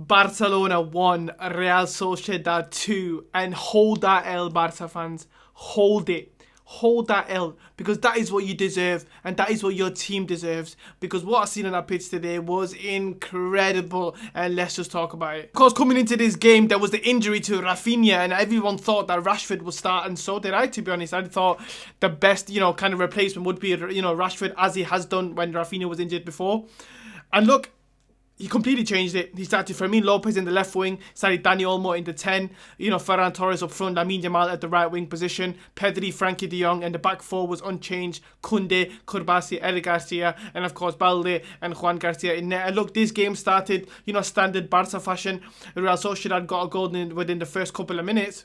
Barcelona 1, Real Sociedad 2, and hold that L, Barca fans. Hold it. Hold that L, because that is what you deserve, and that is what your team deserves, because what I've seen on that pitch today was incredible, and let's just talk about it. Of course, coming into this game, there was the injury to Rafinha, and everyone thought that Rashford would start, and so did I, to be honest. I thought the best, kind of replacement would be, Rashford, as he has done when Rafinha was injured before. And look, he completely changed it. He started Fermin Lopez in the left wing, started Dani Olmo in the 10, Ferran Torres up front, Lamine Yamal at the right wing position, Pedri, Frankie de Jong, and the back four was unchanged. Koundé, Kourbasi, Eric Garcia, and of course Balde and Juan Garcia in net. And look, this game started, standard Barca fashion. Real Sociedad got a goal within the first couple of minutes,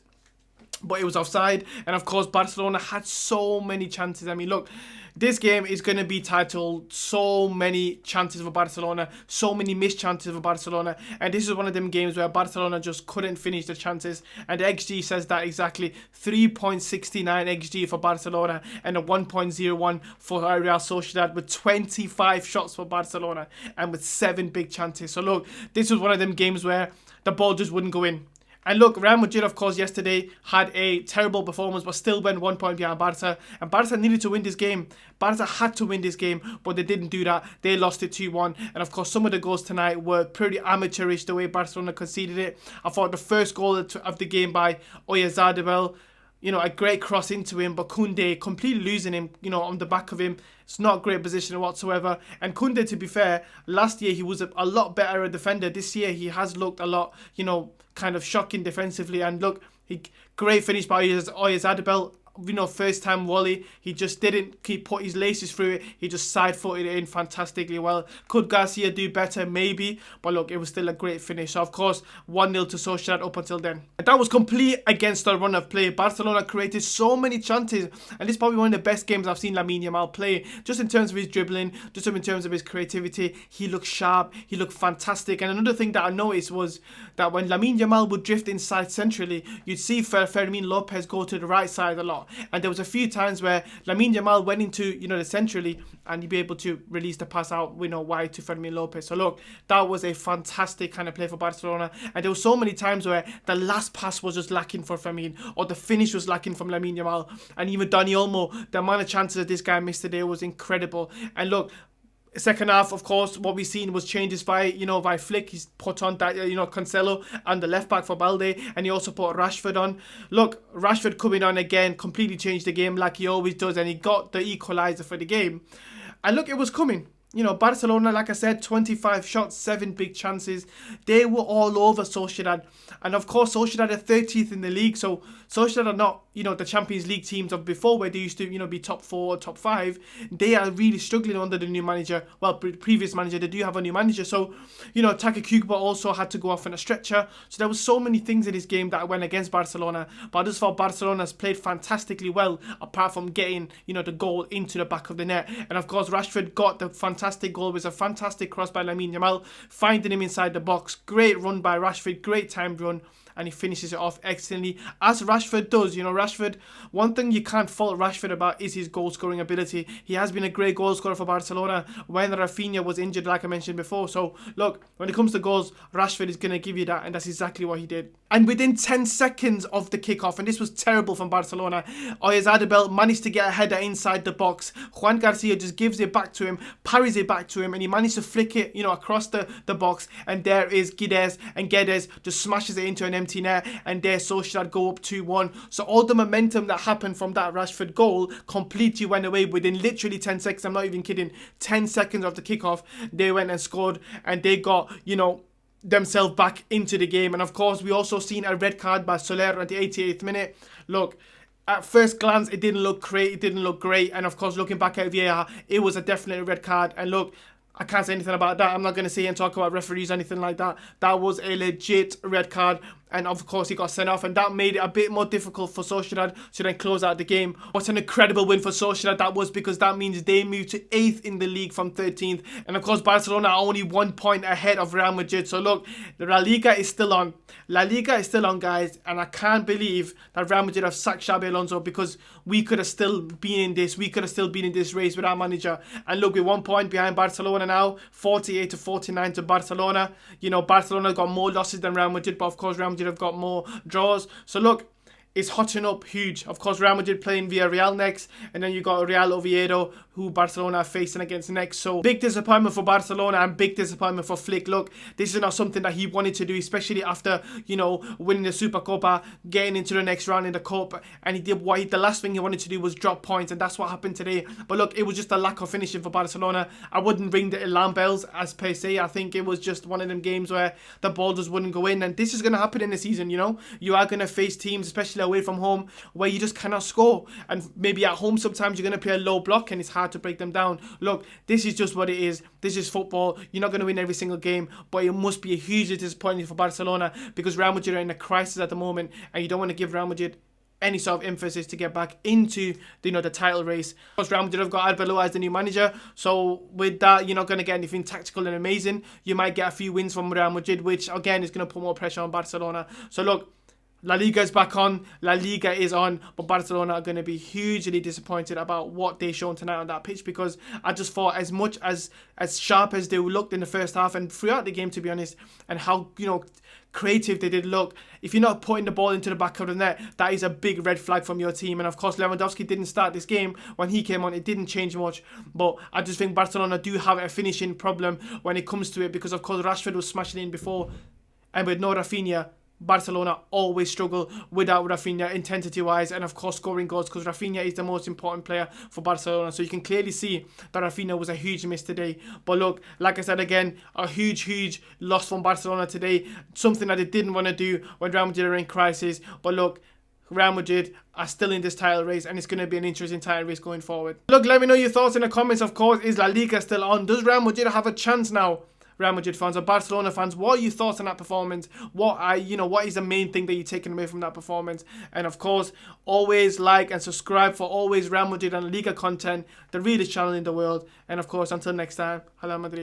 but it was offside. And of course, Barcelona had so many chances. I mean, look, this game is going to be titled so many chances for Barcelona, so many missed chances for Barcelona. And this is one of them games where Barcelona just couldn't finish the chances. And the XG says that exactly. 3.69 XG for Barcelona and a 1.01 for Real Sociedad, with 25 shots for Barcelona and with 7 big chances. So look, this was one of them games where the ball just wouldn't go in. And look, Real Madrid, of course, yesterday had a terrible performance, but still went 1 point behind Barca. And Barca needed to win this game. Barca had to win this game, but they didn't do that. They lost it 2-1. And of course, some of the goals tonight were pretty amateurish, the way Barcelona conceded it. I thought the first goal of the game by Oyarzabal, a great cross into him, but Koundé completely losing him, on the back of him. It's not a great position whatsoever. And Koundé, to be fair, last year he was a lot better a defender. This year he has looked a lot, kind of shocking defensively. And look, great finish by Oyarzabal. First time volley, he just didn't put his laces through it. He just side-footed it in fantastically well. Could Garcia do better? Maybe. But look, it was still a great finish. So, of course, 1-0 to Sociedad up until then. And that was complete against the run of play. Barcelona created so many chances. And this is probably one of the best games I've seen Lamine Yamal play. Just in terms of his dribbling, just in terms of his creativity. He looked sharp. He looked fantastic. And another thing that I noticed was that when Lamine Yamal would drift inside centrally, you'd see Fermin Lopez go to the right side a lot. And there was a few times where Lamine Yamal went into, the centrally, and he'd be able to release the pass out, wide to Fermin Lopez. So look, that was a fantastic kind of play for Barcelona. And there were so many times where the last pass was just lacking for Fermin, or the finish was lacking from Lamine Yamal. And even Dani Olmo, the amount of chances that this guy missed today was incredible. And look, second half, of course, what we've seen was changes by Flick. He's put on that, Cancelo and the left back for Balde, and he also put Rashford on. Look, Rashford coming on again completely changed the game like he always does, and he got the equaliser for the game. And look, it was coming. Barcelona, like I said, 25 shots, 7 big chances. They were all over Sociedad. And of course, Sociedad are 30th in the league. So Sociedad are not, the Champions League teams of before, where they used to, be top 4, top 5. They are really struggling under the new manager. Well, previous manager, they do have a new manager. So, Taka Kubo also had to go off on a stretcher. So there was so many things in this game that went against Barcelona. But I just thought Barcelona's played fantastically well, apart from getting, the goal into the back of the net. And of course, Rashford got the fantastic goal. It was a fantastic cross by Lamine Yamal, finding him inside the box. Great run by Rashford, great timed run, and he finishes it off excellently, as Rashford does. Rashford, one thing you can't fault Rashford about is his goal scoring ability. He has been a great goal scorer for Barcelona when Rafinha was injured, like I mentioned before. So look, when it comes to goals, Rashford is going to give you that, and that's exactly what he did. And within 10 seconds of the kickoff, and this was terrible from Barcelona, Oyarzabal managed to get a header inside the box. Juan Garcia just gives it back to him, parries it back to him, and he managed to flick it, across the box. And there is Guedes, and Guedes just smashes it into an empty net, and there Sociedad go up 2-1. So all the momentum that happened from that Rashford goal completely went away within literally 10 seconds. I'm not even kidding. 10 seconds of the kickoff, they went and scored, and they got, themselves back into the game. And of course, we also seen a red card by Soler at the 88th minute. Look, at first glance, it didn't look great. It didn't look great. And of course, looking back at VAR, it was a definitely red card. And look, I can't say anything about that. I'm not going to sit here and talk about referees or anything like that. That was a legit red card. and of course he got sent off, and that made it a bit more difficult for Sociedad to then close out the game. What an incredible win for Sociedad that was, because that means they moved to 8th in the league from 13th, and of course Barcelona are only 1 point ahead of Real Madrid. So look, the La Liga is still on. La Liga is still on, guys, and I can't believe that Real Madrid have sacked Xabi Alonso, because we could have still been in this. We could have still been in this race with our manager. And look, we're 1 point behind Barcelona now, 48 to 49 to Barcelona. You know, Barcelona got more losses than Real Madrid, but of course Real Madrid have got more draws. So look, it's hotting up huge. Of course, Real Madrid playing Villarreal next, and then you got Real Oviedo, who Barcelona are facing against next. So big disappointment for Barcelona and big disappointment for Flick. Look, this is not something that he wanted to do, especially after, you know, winning the Supercopa, getting into the next round in the Cup, and he did the last thing he wanted to do was drop points, and that's what happened today. But look, it was just a lack of finishing for Barcelona. I wouldn't ring the alarm bells as per se. I think it was just one of them games where the ball just wouldn't go in, and this is going to happen in the season. You know, you are going to face teams, especially away from home, where you just cannot score, and maybe at home sometimes you're going to play a low block and it's hard to break them down. Look, this is just what it is. This is football. You're not going to win every single game, but it must be a hugely disappointing for Barcelona, because Real Madrid are in a crisis at the moment, and you don't want to give Real Madrid any sort of emphasis to get back into the title race. Of course, Real Madrid have got Arbeloa as the new manager, so with that, you're not going to get anything tactical and amazing. You might get a few wins from Real Madrid, which again is going to put more pressure on Barcelona. So look, La Liga is back on, La Liga is on, but Barcelona are going to be hugely disappointed about what they've shown tonight on that pitch, because I just thought as much as sharp as they looked in the first half and throughout the game, to be honest, and how, creative they did look, if you're not putting the ball into the back of the net, that is a big red flag from your team. And of course, Lewandowski didn't start this game. When he came on, it didn't change much, but I just think Barcelona do have a finishing problem when it comes to it, because of course Rashford was smashing in before, and with no Rafinha, Barcelona always struggle without Rafinha intensity-wise, and of course scoring goals, because Rafinha is the most important player for Barcelona. So you can clearly see that Rafinha was a huge miss today. But look, like I said again, a huge loss from Barcelona today. Something that they didn't want to do when Real Madrid are in crisis. But look, Real Madrid are still in this title race, and it's going to be an interesting title race going forward. Look, let me know your thoughts in the comments. Of course, is La Liga still on? Does Real Madrid have a chance now? Real Madrid fans or Barcelona fans, what are your thoughts on that performance? What is the main thing that you're taking away from that performance? And of course, always like and subscribe for always Real Madrid and Liga content, the realest channel in the world. And of course, until next time, Hala Madrid.